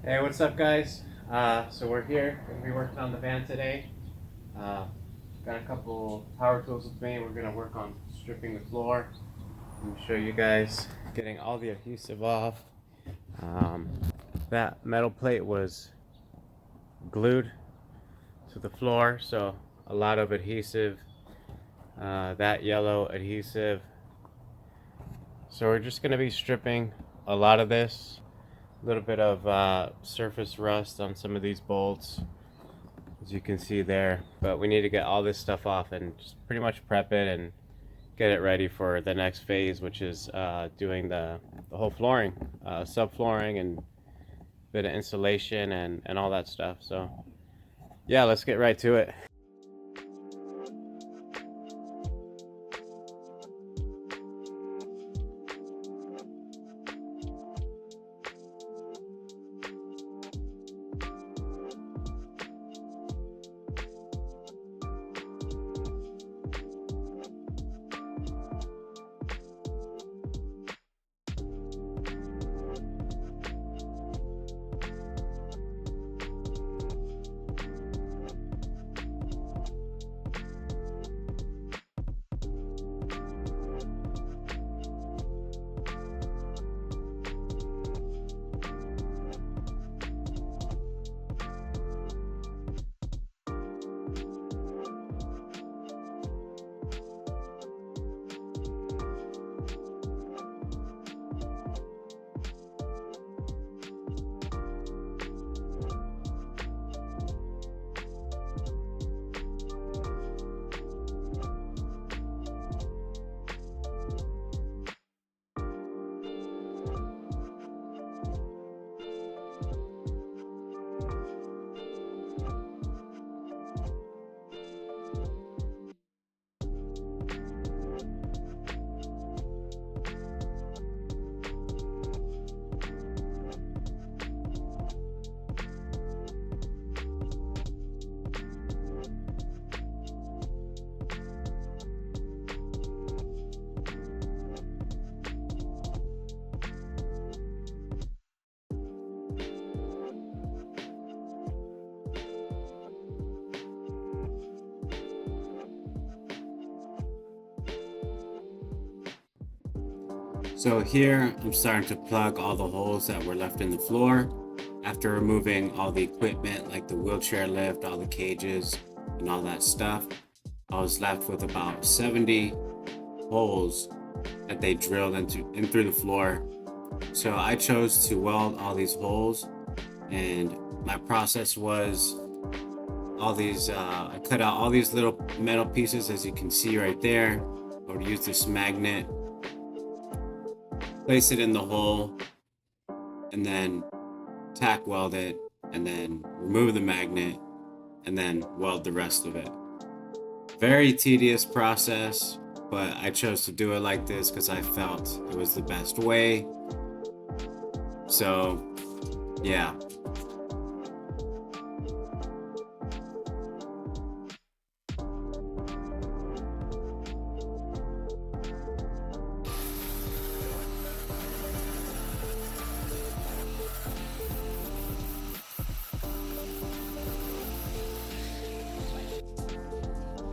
Hey, what's up, guys? So we're here. We're gonna be working on the van today. Uh, got a couple power tools with me. We're gonna work on stripping the floor. Let me show you guys getting all the adhesive off. Um, that metal plate was glued to the floor, so a lot of adhesive. That yellow adhesive. So we're just gonna be stripping a lot of this. A little bit of surface rust on some of these bolts, as you can see there, but we need to get all this stuff off and just pretty much prep it and get it ready for the next phase, which is doing the whole flooring, subflooring, and a bit of insulation and all that stuff. So yeah, let's get right to it. So here I'm starting to plug all the holes that were left in the floor after removing all the equipment like the wheelchair lift, all the cages, and all that stuff. I was left with about 70 holes that they drilled in through the floor. So I chose to weld all these holes, and my process was I cut out all these little metal pieces, as you can see right there. I would use this magnet, place it in the hole, and then tack weld it, and then remove the magnet, and then weld the rest of it. Very tedious process, but I chose to do it like this because I felt it was the best way. So yeah.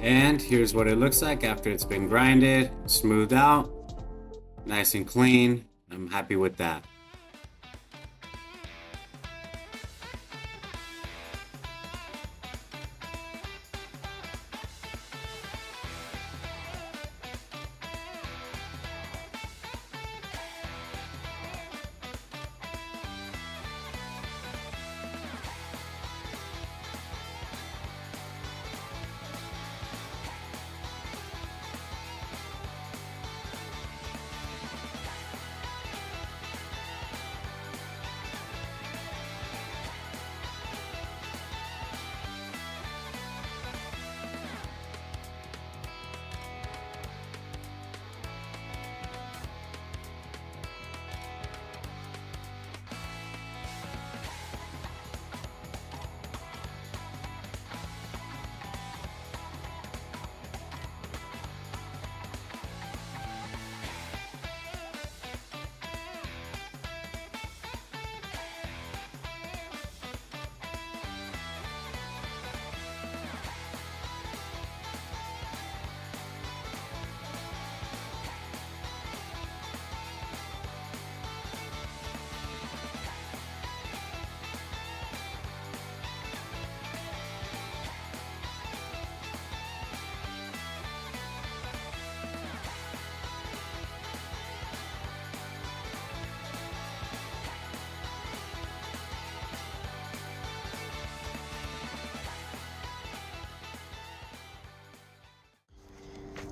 And here's what it looks like after it's been grinded, smoothed out, nice and clean. I'm happy with that.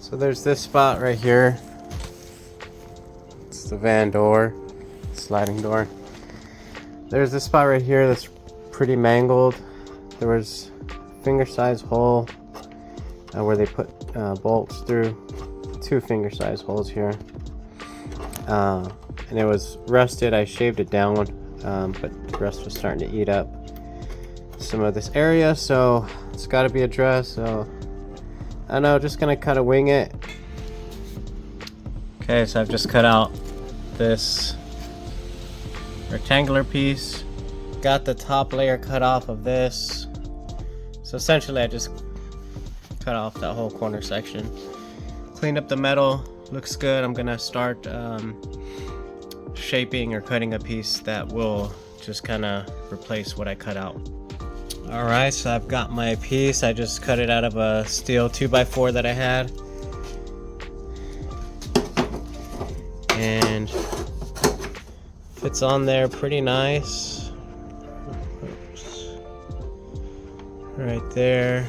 So there's this spot right here. It's the van door, sliding door. There's this spot right here that's pretty mangled. There was a finger-sized hole where they put bolts through. 2 finger-sized holes here. And it was rusted. I shaved it down, but the rust was starting to eat up some of this area, so it's got to be addressed. So I don't know, just gonna kind of wing it. Okay, so I've just cut out this rectangular piece, got the top layer cut off of this. So essentially I just cut off that whole corner section, cleaned up the metal, looks good. I'm gonna start shaping or cutting a piece that will just kind of replace what I cut out. Alright, so I've got my piece. I just cut it out of a steel 2x4 that I had, and fits on there pretty nice. Oops. Right there.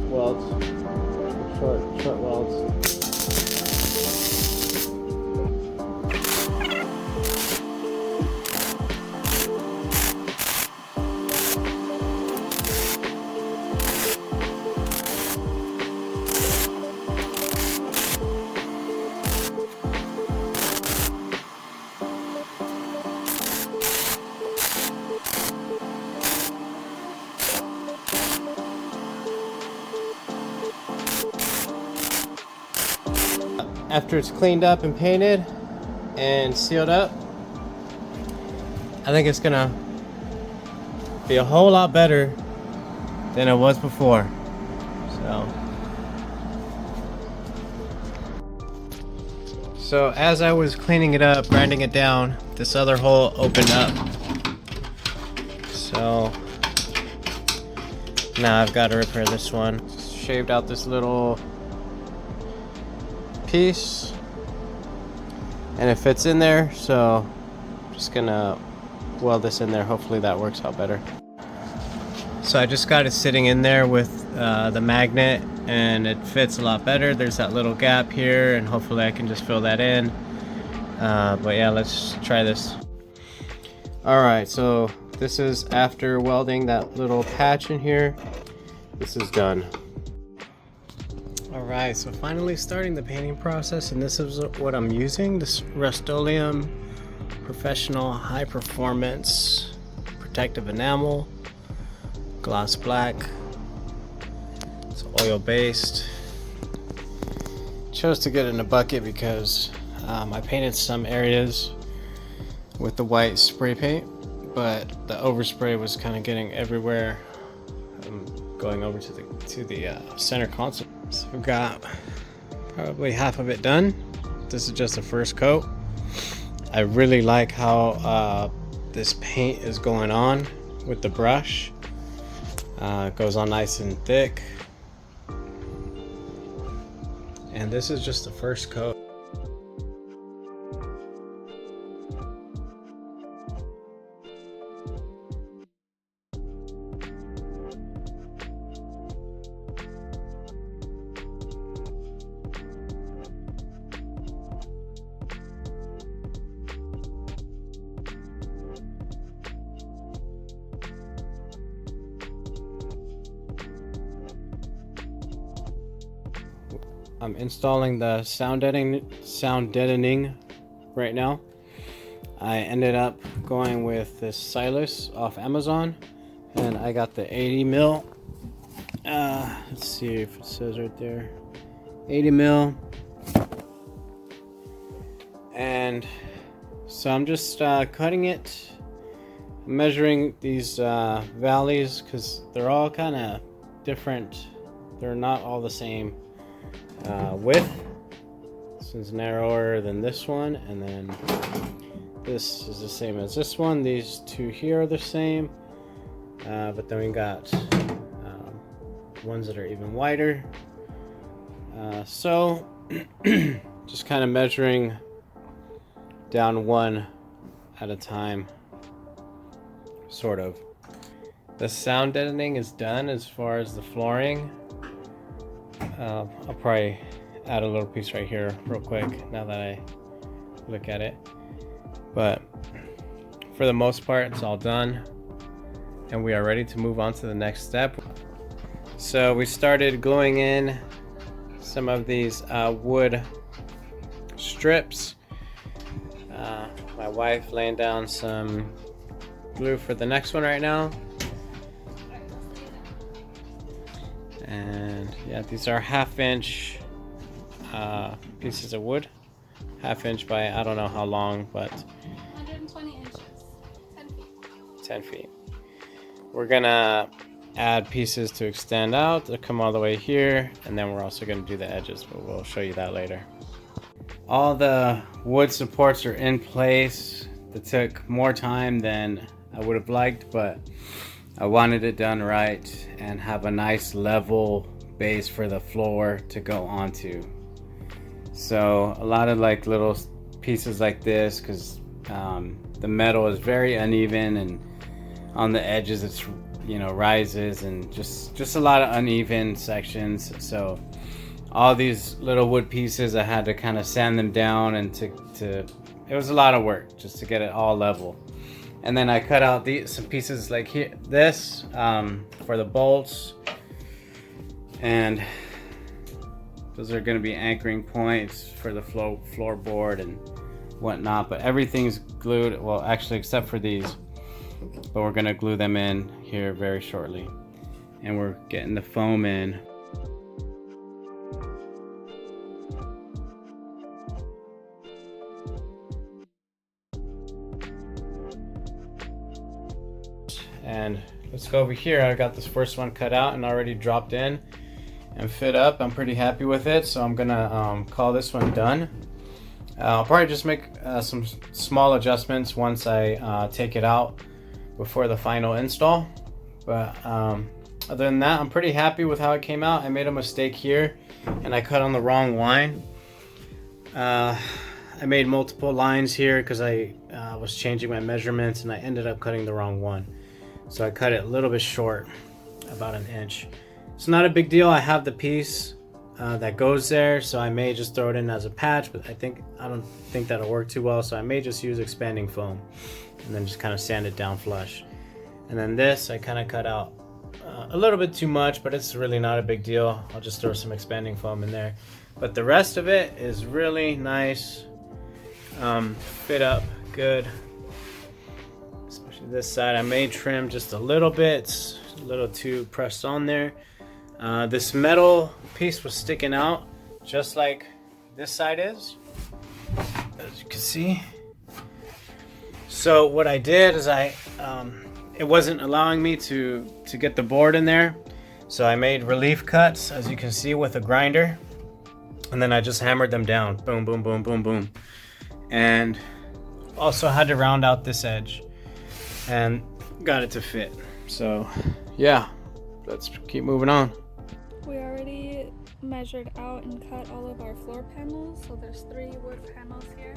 Welds, short welds. After it's cleaned up and painted and sealed up, I think it's gonna be a whole lot better than it was before. So as I was cleaning it up, grinding it down, this other hole opened up. So now I've got to repair this one. Just shaved out this little piece and it fits in there, so I'm just gonna weld this in there. Hopefully that works out better. So I just got it sitting in there with the magnet, and it fits a lot better. There's that little gap here, and hopefully I can just fill that in. But yeah, let's try this. Alright, so this is after welding that little patch in here. This is done. Alright, so finally starting the painting process, and this is what I'm using. This Rust-Oleum Professional High Performance Protective Enamel, gloss black. It's oil based. Chose to get it in a bucket because I painted some areas with the white spray paint, but the overspray was kind of getting everywhere. Going over to the center console. So we've got probably half of it done. This is just the first coat. I really like how this paint is going on with the brush. It goes on nice and thick. And this is just the first coat. I'm installing the sound deadening right now. I ended up going with this Silas off Amazon, and I got the 80 mil, Let's see if it says right there, 80 mil. And so I'm just cutting it, measuring these valleys because they're all kind of different. They're not all the same width. This one's narrower than this one, and then this is the same as this one. These two here are the same, but then we got ones that are even wider. So just kind of measuring down one at a time, sort of. The sound deadening is done as far as the flooring. I'll probably add a little piece right here real quick now that I look at it, but for the most part it's all done and we are ready to move on to the next step. So we started gluing in some of these wood strips. My wife laying down some glue for the next one right now. And yeah, these are 1/2 inch pieces of wood. 1/2 inch by I don't know how long, but 120 inches, 10 feet. 10 feet. We're gonna add pieces to extend out to come all the way here, and then we're also gonna do the edges, but we'll show you that later. All the wood supports are in place. It took more time than I would have liked, but I wanted it done right and have a nice level base for the floor to go onto. So a lot of like little pieces like this, because the metal is very uneven, and on the edges it's, you know, rises, and just a lot of uneven sections. So all these little wood pieces, I had to kind of sand them down, and it was a lot of work just to get it all level. And then I cut out some pieces like here, this for the bolts, and those are going to be anchoring points for the floorboard and whatnot. But everything's glued, well, actually except for these, but we're going to glue them in here very shortly, and we're getting the foam in. And let's go over here. I got this first one cut out and already dropped in and fit up. I'm pretty happy with it, so I'm gonna call this one done. I'll probably just make some small adjustments once I take it out before the final install. But other than that, I'm pretty happy with how it came out. I made a mistake here and I cut on the wrong line. I made multiple lines here because I was changing my measurements, and I ended up cutting the wrong one. So I cut it a little bit short, about 1 inch. It's not a big deal. I have the piece that goes there, so I may just throw it in as a patch, but I don't think that'll work too well, so I may just use expanding foam and then just kind of sand it down flush. And then this, I kind of cut out a little bit too much, but it's really not a big deal. I'll just throw some expanding foam in there. But the rest of it is really nice, fit up good. This side I may trim just a little bit. It's a little too pressed on there. This metal piece was sticking out just like this side is, as you can see. So what I did is it wasn't allowing me to get the board in there, so I made relief cuts, as you can see, with a grinder, and then I just hammered them down, boom boom boom boom boom. And also had to round out this edge and got it to fit. So yeah, let's keep moving on. We already measured out and cut all of our floor panels, so there's 3 wood panels here.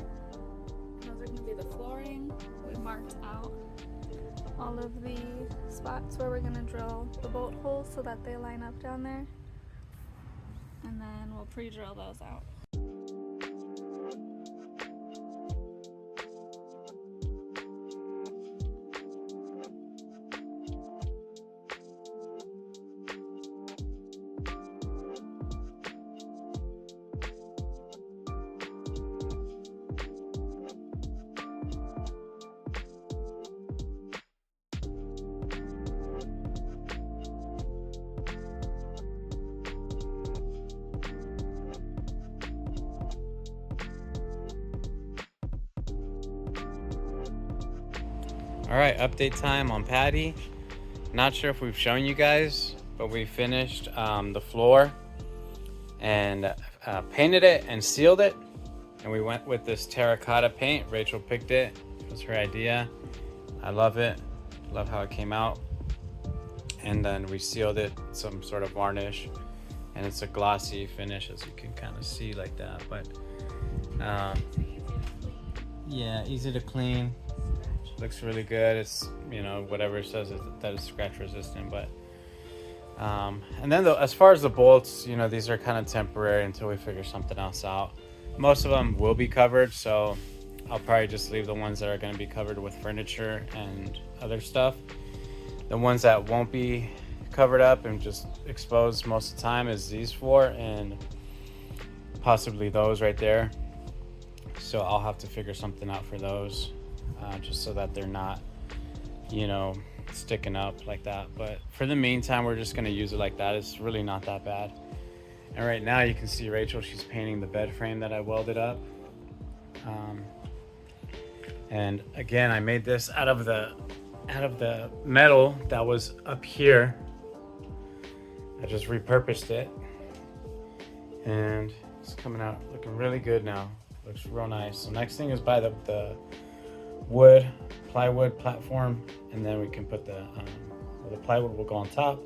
Those are going to be the flooring. We marked out all of the spots where we're going to drill the bolt holes so that they line up down there, and then we'll pre-drill those out. All right, update time on Paddy. Not sure if we've shown you guys, but we finished the floor and painted it and sealed it. And we went with this terracotta paint. Rachel picked it. It was her idea. I love it. Love how it came out. And then we sealed it with some sort of varnish. And it's a glossy finish, as you can kind of see like that. But yeah, easy to clean. Looks really good. It's, you know, whatever it says that it's scratch resistant. But and then as far as the bolts, you know, these are kind of temporary until we figure something else out. Most of them will be covered, so I'll probably just leave the ones that are going to be covered with furniture and other stuff. The ones that won't be covered up and just exposed most of the time is these four and possibly those right there. So I'll have to figure something out for those, just so that they're not, you know, sticking up like that. But for the meantime, we're just going to use it like that. It's really not that bad. And right now you can see Rachel, she's painting the bed frame that I welded up. And again, I made this out of the metal that was up here. I just repurposed it. And it's coming out looking really good now. Looks real nice. So next thing is buy the plywood platform, and then we can put the plywood will go on top,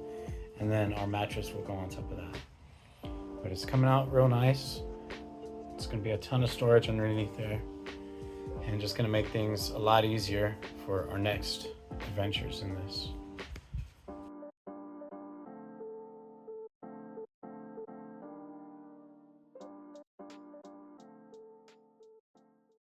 and then our mattress will go on top of that. But it's coming out real nice. It's going to be a ton of storage underneath there, and just going to make things a lot easier for our next adventures in this.